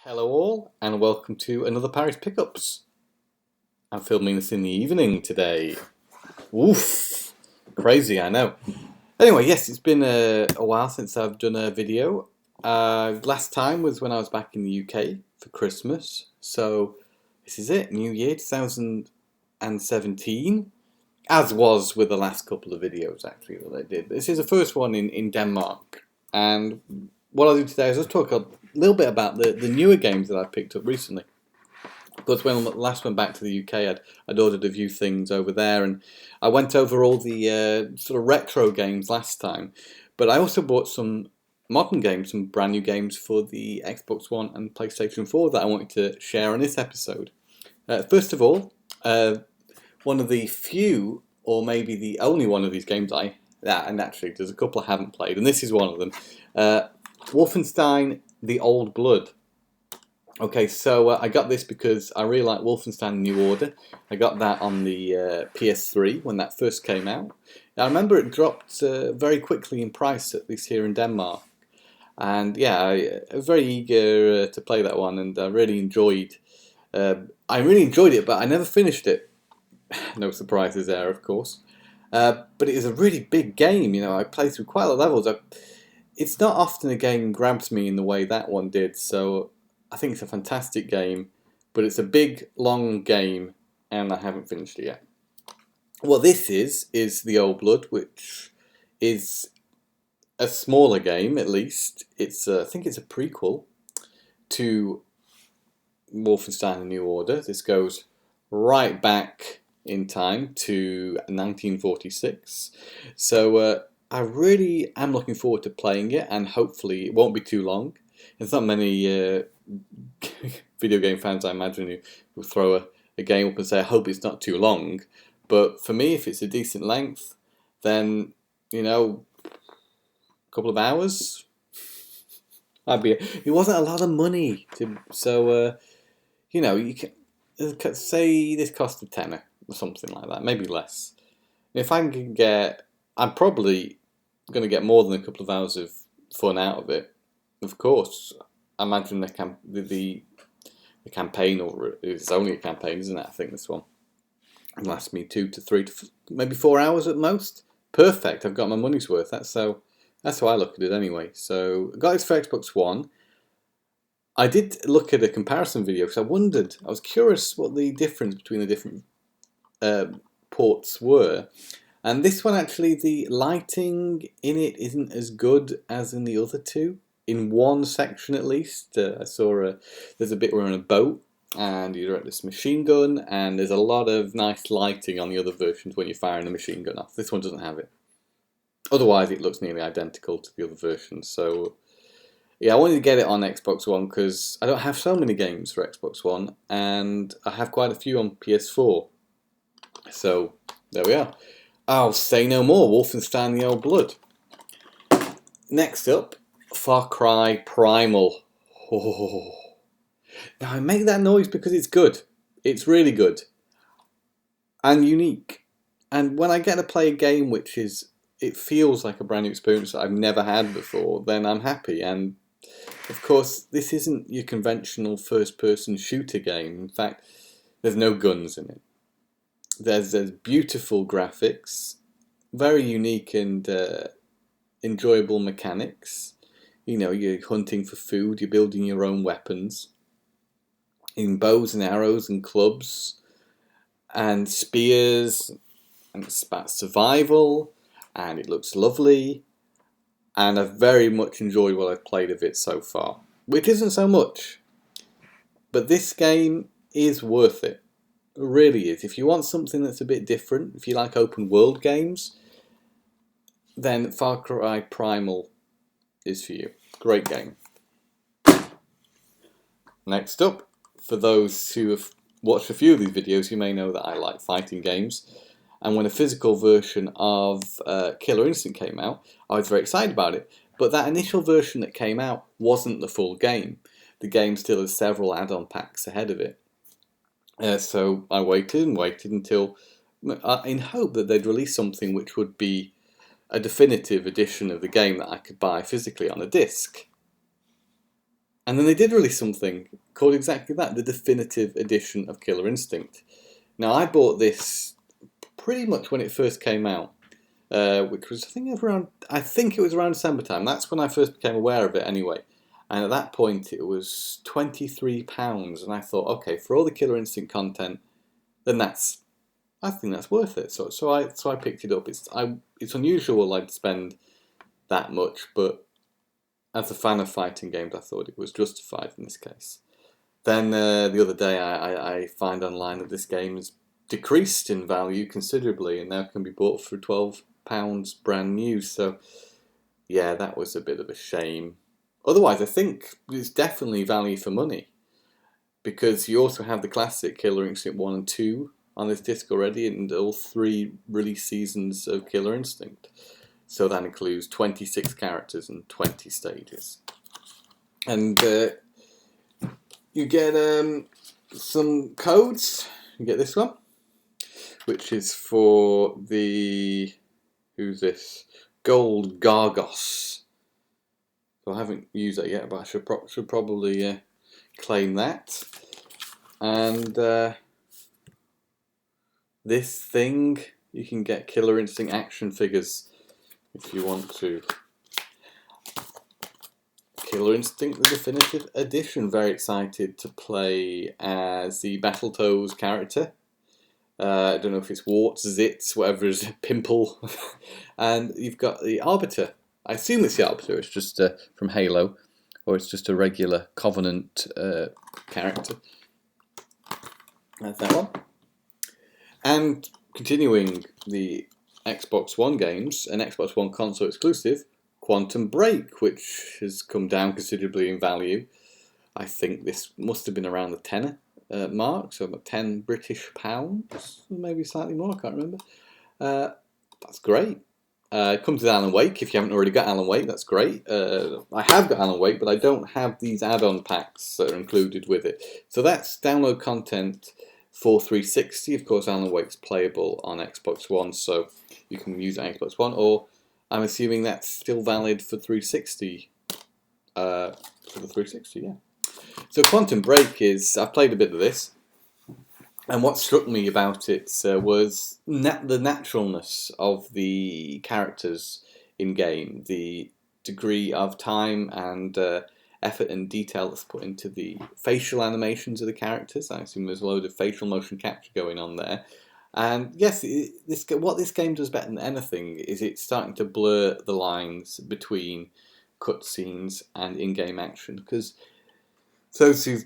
Hello all, and welcome to another Parry's Pickups. I'm filming this in the evening today. Oof, crazy, I know. Anyway, yes, it's been a while since I've done a video. Last time was when I was back in the UK for Christmas. So this is it, New Year 2017. As was with the last couple of videos actually that I did. This is the first one in Denmark. And what I'll do today is just talk a little bit about the newer games that I've picked up recently. Because when I last went back to the UK, I'd ordered a few things over there, and I went over all the sort of retro games last time. But I also bought some modern games, some brand new games for the Xbox One and PlayStation 4 that I wanted to share in this episode. First of all, one of the few, or maybe the only one of these games and actually there's a couple I haven't played, and this is one of them. Wolfenstein: The Old Blood. Okay, so I got this because I really like Wolfenstein: New Order. I got that on the PS3 when that first came out. I remember it dropped very quickly in price, at least here in Denmark. And yeah, I was very eager to play that one, and I really enjoyed it, but I never finished it. No surprises there, of course. But it is a really big game. You know, I played through quite a lot of levels. It's not often a game grabs me in the way that one did, so I think it's a fantastic game, but it's a big, long game, and I haven't finished it yet. What this is The Old Blood, which is a smaller game, at least. I think it's a prequel to Wolfenstein: The New Order. This goes right back in time to 1946. So I really am looking forward to playing it, and hopefully it won't be too long. There's not many video game fans, I imagine, who will throw a game up and say, I hope it's not too long. But for me, if it's a decent length, then, you know, a couple of hours, it wasn't a lot of money. You know, you can say this cost a tenner or something like that, maybe less. If I can I'm probably going to get more than a couple of hours of fun out of it. Of course, I imagine the campaign, or it's only a campaign, isn't it? I think this one lasts me 2 to 3 to maybe 4 hours at most. Perfect. I've got my money's worth. That's how I look at it anyway. So I got it for Xbox One. I did look at a comparison video because I was curious what the difference between the different ports were. And this one, actually, the lighting in it isn't as good as in the other two. In one section, at least, I saw there's a bit where you're on a boat and you're at this machine gun, and there's a lot of nice lighting on the other versions when you're firing the machine gun off. This one doesn't have it. Otherwise, it looks nearly identical to the other versions. So, yeah, I wanted to get it on Xbox One because I don't have so many games for Xbox One, and I have quite a few on PS4. So, there we are. I'll say no more. Wolfenstein: The Old Blood. Next up, Cry Primal. Oh. Now I make that noise because it's good. It's really good. And unique. And when I get to play a game it feels like a brand new experience that I've never had before, then I'm happy. And of course, this isn't your conventional first-person shooter game. In fact, there's no guns in it. There's beautiful graphics, very unique and enjoyable mechanics. You know, you're hunting for food, you're building your own weapons in bows and arrows and clubs and spears, and it's about survival, and it looks lovely, and I've very much enjoyed what I've played of it so far, which isn't so much, but this game is worth it. It really is. If you want something that's a bit different, if you like open world games, then Far Cry Primal is for you. Great game. Next up, for those who have watched a few of these videos, you may know that I like fighting games. And when a physical version of Killer Instinct came out, I was very excited about it. But that initial version that came out wasn't the full game. The game still has several add-on packs ahead of it. So I waited and waited until, in hope that they'd release something which would be a definitive edition of the game that I could buy physically on a disc. And then they did release something called exactly that, the definitive edition of Killer Instinct. Now, I bought this pretty much when it first came out, which was I think it was around December time. That's when I first became aware of it anyway. And at that point, it was £23, and I thought, okay, for all the Killer Instinct content, then I think that's worth it. So I picked it up. It's unusual I'd spend that much, but as a fan of fighting games, I thought it was justified in this case. Then the other day, I find online that this game has decreased in value considerably, and now can be bought for £12 brand new. So yeah, that was a bit of a shame. Otherwise, I think it's definitely value for money, because you also have the classic Killer Instinct 1 and 2 on this disc already, and all 3 release seasons of Killer Instinct. So that includes 26 characters and 20 stages. And you get some codes. You get this one, which is for the, who's this? Gold Gargos. So I haven't used that yet, but I should probably claim that. And this thing, you can get Killer Instinct action figures if you want to. Killer Instinct, the definitive edition. Very excited to play as the Battletoads character. I don't know if it's Warts, Zits, whatever it is, Pimple. And you've got the Arbiter. I assume it's the Arbiter, it's just from Halo, or it's just a regular Covenant character. That's that one. And continuing the Xbox One games, an Xbox One console exclusive, Quantum Break, which has come down considerably in value. I think this must have been around the tenner mark, so about £10 British, maybe slightly more, I can't remember. That's great. It comes with Alan Wake. If you haven't already got Alan Wake, that's great. I have got Alan Wake, but I don't have these add-on packs that are included with it. So that's download content for 360. Of course, Alan Wake's playable on Xbox One, so you can use it on Xbox One, or I'm assuming that's still valid for 360. For the 360, yeah. So Quantum Break I've played a bit of this, and what struck me about it was the naturalness of the characters in game, the degree of time and effort and detail that's put into the facial animations of the characters. I assume there's a load of facial motion capture going on there. And yes, what this game does better than anything is it's starting to blur the lines between cutscenes and in-game action. Because those who've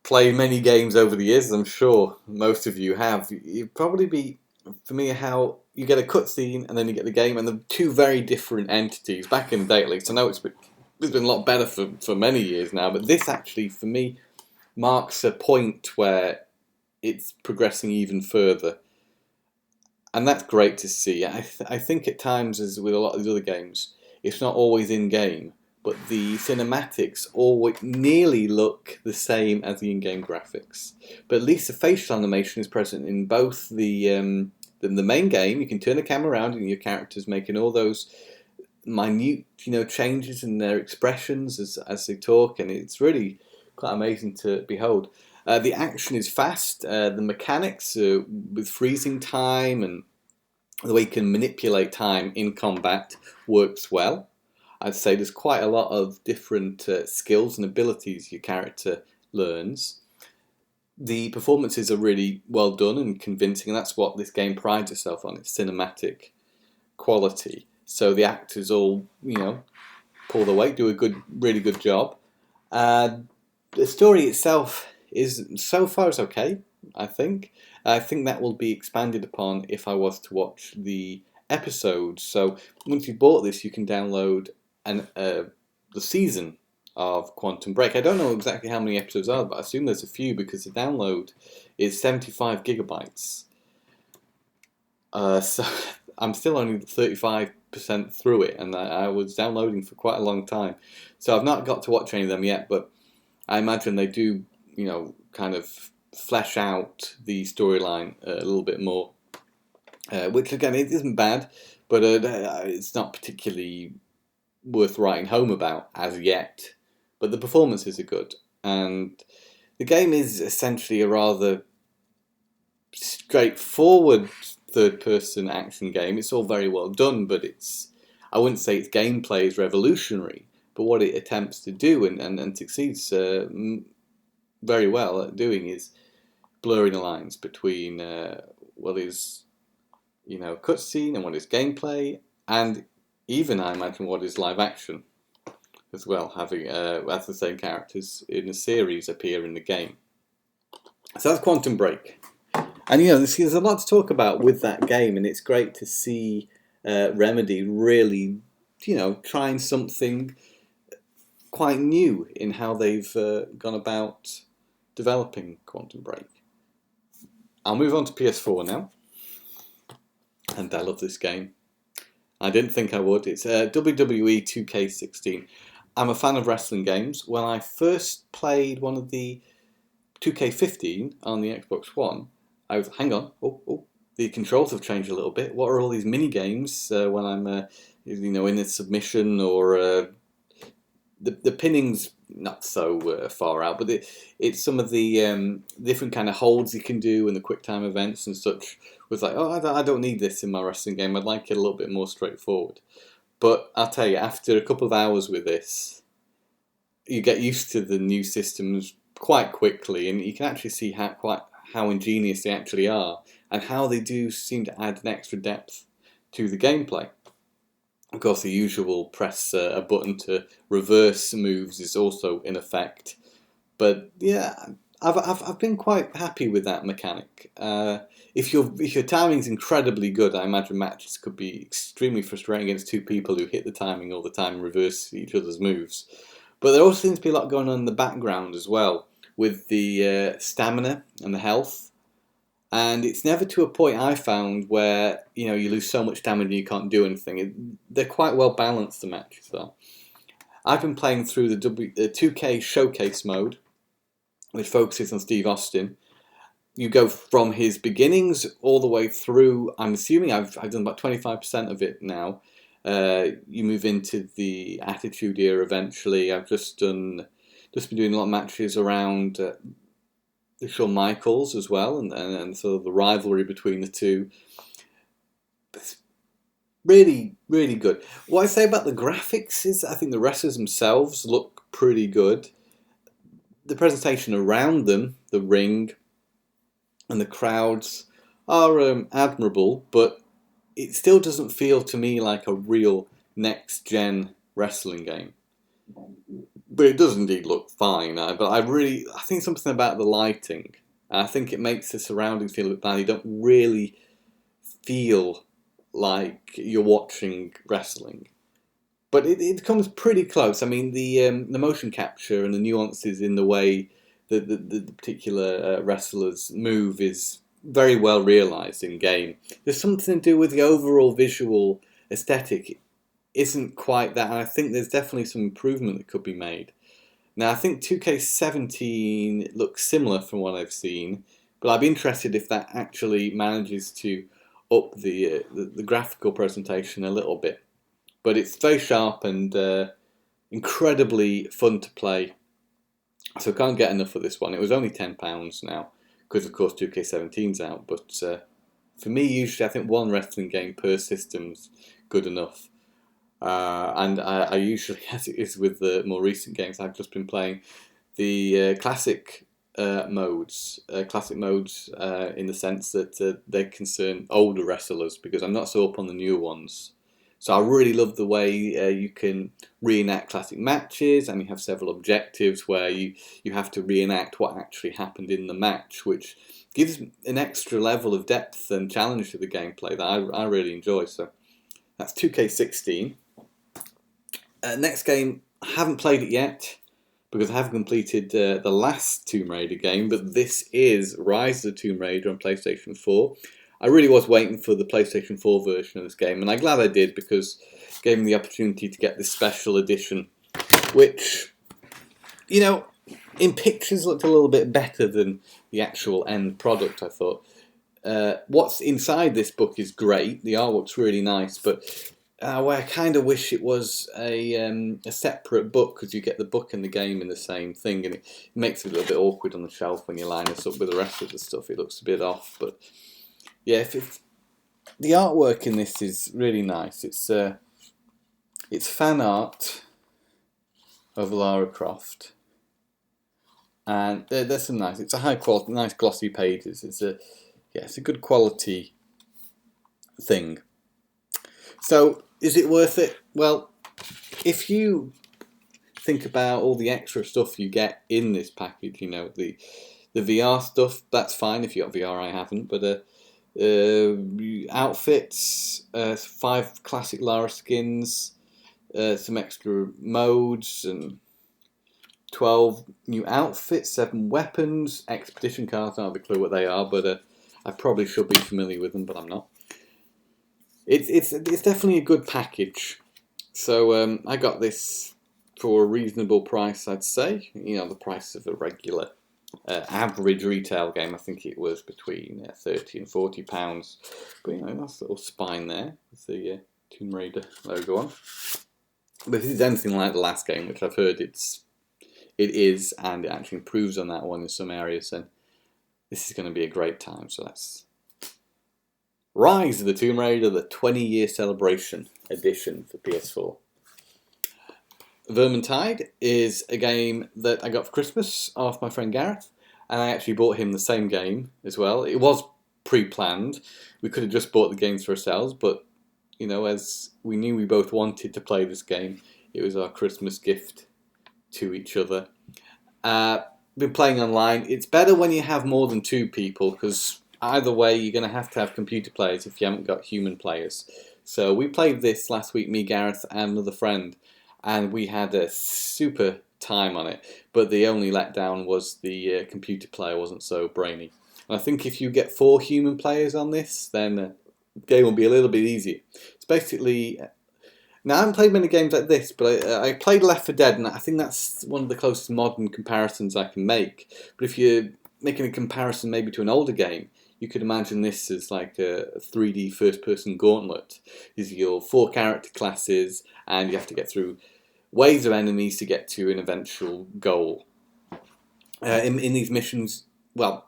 played many games over the years, as I'm sure most of you have, you'd probably be familiar how you get a cutscene and then you get the game, and they're two very different entities. Back in the day, at least, I know it's been a lot better for many years now, but this actually, for me, marks a point where it's progressing even further. And that's great to see. I think at times, as with a lot of these other games, it's not always in-game, but the cinematics always nearly look the same as the in-game graphics. But at least the facial animation is present in both the main game. You can turn the camera around and your character's making all those minute, changes in their expressions as they talk, and it's really quite amazing to behold. The action is fast. The mechanics with freezing time and the way you can manipulate time in combat works well. I'd say there's quite a lot of different skills and abilities your character learns. The performances are really well done and convincing, and that's what this game prides itself on, its cinematic quality. So the actors all, pull their weight, do a really good job. The story itself is, so far, is okay, I think. I think that will be expanded upon if I was to watch the episodes. So once you bought this, you can download the season of Quantum Break. I don't know exactly how many episodes are, but I assume there's a few because the download is 75 gigabytes. So I'm still only 35% through it, and I was downloading for quite a long time. So I've not got to watch any of them yet, but I imagine they do, kind of flesh out the storyline a little bit more. Which, again, it isn't bad, but it's not particularly worth writing home about as yet. but the performances are good, and the game is essentially a rather straightforward third-person action game. It's all very well done, but I wouldn't say its gameplay is revolutionary, but what it attempts to do and succeeds very well at doing is blurring the lines between what is, cutscene and what is gameplay, and even, I imagine, what is live action as well, having as the same characters in a series appear in the game. So that's Quantum Break. And there's a lot to talk about with that game, and it's great to see Remedy really, trying something quite new in how they've gone about developing Quantum Break. I'll move on to PS4 now, and I love this game. I didn't think I would. It's WWE 2K16. I'm a fan of wrestling games. When I first played one of the 2K15 on the Xbox One, I was, hang on, the controls have changed a little bit. What are all these mini games when I'm, in a submission or the pinning's not so far out, but it's some of the different kind of holds you can do and the quick time events and such. Was like, I don't need this in my wrestling game. I'd like it a little bit more straightforward. But I'll tell you, after a couple of hours with this, you get used to the new systems quite quickly, and you can actually see how ingenious they actually are, and how they do seem to add an extra depth to the gameplay. Of course, the usual press a button to reverse moves is also in effect, but yeah, I've been quite happy with that mechanic. If your timing's incredibly good, I imagine matches could be extremely frustrating against two people who hit the timing all the time and reverse each other's moves. But there also seems to be a lot going on in the background as well, with the stamina and the health. And it's never to a point I found where you lose so much damage and you can't do anything. They're quite well balanced, the matches are. I've been playing through the 2K Showcase mode, which focuses on Steve Austin. You go from his beginnings all the way through. I'm assuming I've done about 25% of it now. You move into the Attitude Era eventually. I've just been doing a lot of matches around Shawn Michaels as well, and sort of the rivalry between the two. It's really, really good. What I say about the graphics is I think the wrestlers themselves look pretty good. The presentation around them, the ring, and the crowds are admirable, but it still doesn't feel to me like a real next-gen wrestling game. But it does indeed look fine. But I think something about the lighting. I think it makes the surroundings feel a bit bad. You don't really feel like you're watching wrestling. But it comes pretty close. I mean, the motion capture and the nuances in the way that the particular wrestlers move is very well realised in game. There's something to do with the overall visual aesthetic. Isn't quite that, and I think there's definitely some improvement that could be made. Now, I think 2K17 looks similar from what I've seen, but I'd be interested if that actually manages to up the graphical presentation a little bit. But it's very sharp and incredibly fun to play, so I can't get enough of this one. It was only £10 now, because of course 2K17's out, but for me, usually I think one wrestling game per system's good enough. And I usually, as it is with the more recent games, I've just been playing the classic modes. Classic modes in the sense that they concern older wrestlers, because I'm not so up on the newer ones. So I really love the way you can reenact classic matches, and you have several objectives where you have to reenact what actually happened in the match, which gives an extra level of depth and challenge to the gameplay that I really enjoy. So that's 2K16. Next game, I haven't played it yet because I haven't completed the last Tomb Raider game, but this is Rise of the Tomb Raider on PlayStation 4. I really was waiting for the PlayStation 4 version of this game, and I'm glad I did, because it gave me the opportunity to get this special edition, which, in pictures looked a little bit better than the actual end product, I thought. What's inside this book is great. The artwork's really nice, but where I kind of wish it was a separate book, because you get the book and the game in the same thing, and it makes it a little bit awkward on the shelf when you line this up with the rest of the stuff. It looks a bit off, but yeah, if the artwork in this is really nice. It's fan art of Lara Croft, and there's some nice. It's a high quality, nice glossy pages. It's a good quality thing. So is it worth it? Well, if you think about all the extra stuff you get in this package, you know, the VR stuff, that's fine. If you got VR, I haven't, but outfits, 5 classic Lara skins, some extra modes, and 12 new outfits, 7 weapons, expedition cards. I don't have a clue what they are, but I probably should be familiar with them, but I'm not. It's definitely a good package. So I got this for a reasonable price, I'd say. You know, the price of a regular average retail game. I think it was between £30 and £40. But you know, nice little spine there with the Tomb Raider logo on. But if it's anything like the last game, which I've heard it is, and it actually improves on that one in some areas, then this is going to be a great time. So that's Rise of the Tomb Raider, the 20-year celebration edition for PS4. Vermintide is a game that I got for Christmas off my friend Gareth, and I actually bought him the same game as well. It was pre-planned. We could have just bought the games for ourselves, but you know, as we knew we both wanted to play this game, it was our Christmas gift to each other. Been playing online. It's better when you have more than 2 people, because either way you're going to have computer players if you haven't got human players. So we played this last week, me, Gareth, and another friend, and we had a super time on it. But the only letdown was the computer player wasn't so brainy. And I think if you get 4 human players on this, then the game will be a little bit easier. It's basically... Now, I haven't played many games like this, but I played Left 4 Dead, and I think that's one of the closest modern comparisons I can make. But if you're making a comparison maybe to an older game, you could imagine this as like a 3D first-person gauntlet. These are your 4 character classes, and you have to get through waves of enemies to get to an eventual goal. In these missions, well,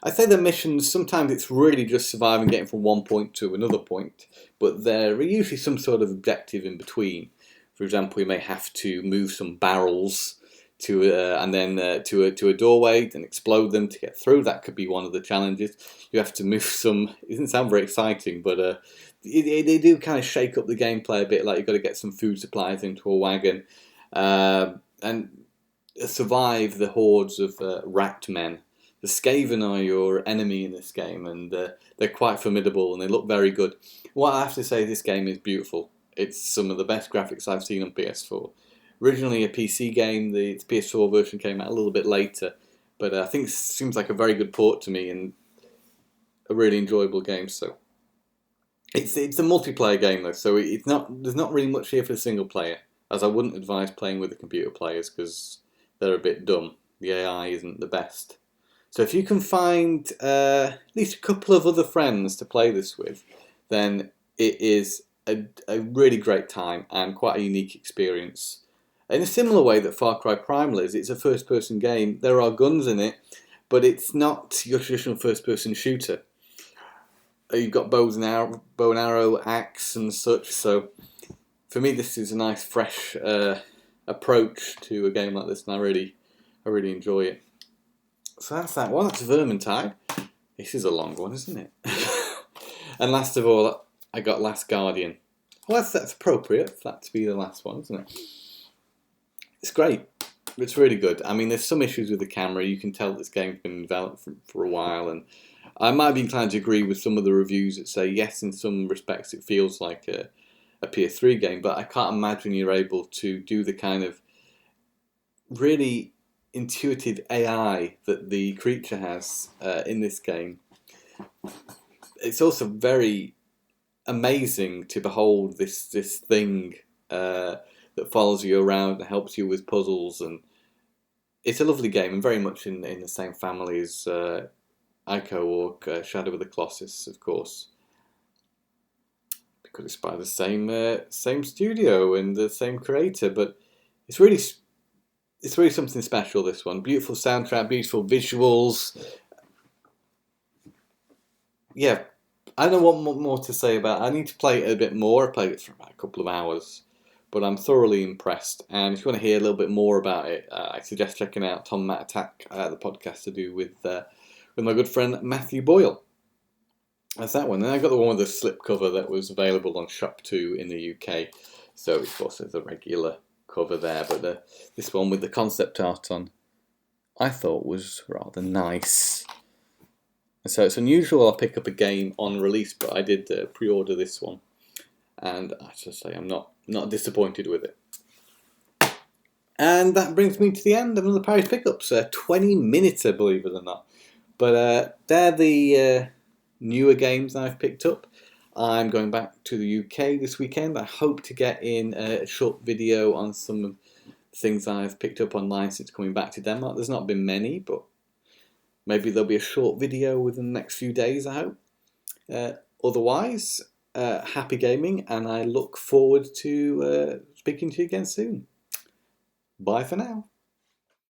I say the missions, sometimes it's really just surviving, getting from one point to another point, but there are usually some sort of objective in between. For example, you may have to move some barrels to a doorway and explode them to get through. That could be one of the challenges. You have to move some. It doesn't sound very exciting, but they do kind of shake up the gameplay a bit. Like you've got to get some food supplies into a wagon and survive the hordes of rat men. The Skaven are your enemy in this game, and they're quite formidable, and they look very good. What I have to say, this game is beautiful. It's some of the best graphics I've seen on PS4. Originally a PC game, the PS4 version came out a little bit later, but I think it seems like a very good port to me, and a really enjoyable game. So it's a multiplayer game though, so there's not really much here for the single player, as I wouldn't advise playing with the computer players because they're a bit dumb. The AI isn't the best. So if you can find at least a couple of other friends to play this with, then it is a really great time and quite a unique experience. In a similar way that Far Cry Primal is, it's a first-person game. There are guns in it, but it's not your traditional first-person shooter. You've got bow and arrow, axe and such, so for me this is a nice fresh approach to a game like this, and I really enjoy it. So that's that one. That's Vermintide. This is a long one, isn't it? And last of all, I got Last Guardian. Well, that's appropriate for that to be the last one, isn't it? It's great. It's really good. I mean, there's some issues with the camera. You can tell this game's been developed for a while, and I might be inclined to agree with some of the reviews that say, yes, in some respects it feels like a PS3 game, but I can't imagine you're able to do the kind of really intuitive AI that the creature has in this game. It's also very amazing to behold this thing that follows you around and helps you with puzzles, and it's a lovely game and very much in the same family as Ico or Shadow of the Colossus, of course, because it's by the same studio and the same creator, but it's really something special. This one, beautiful soundtrack, beautiful visuals. Yeah, I don't know what more to say about it. I need to play it a bit more. I played it for about a couple of hours, but I'm thoroughly impressed. And if you want to hear a little bit more about it, I suggest checking out Tom Matt Attack, the podcast to do with my good friend Matthew Boyle. That's that one. Then I got the one with the slipcover that was available on Shop2 in the UK. So of course there's a regular cover there, but this one with the concept art on, I thought was rather nice. So it's unusual I pick up a game on release, but I did pre-order this one, and I just say I'm not disappointed with it. And that brings me to the end of another Parry pickups. 20 minutes, believe it or not. But they're the newer games I've picked up. I'm going back to the UK this weekend. I hope to get in a short video on some of the things I've picked up online since coming back to Denmark. There's not been many, but maybe there'll be a short video within the next few days, I hope. Otherwise, happy gaming, and I look forward to speaking to you again soon. Bye for now.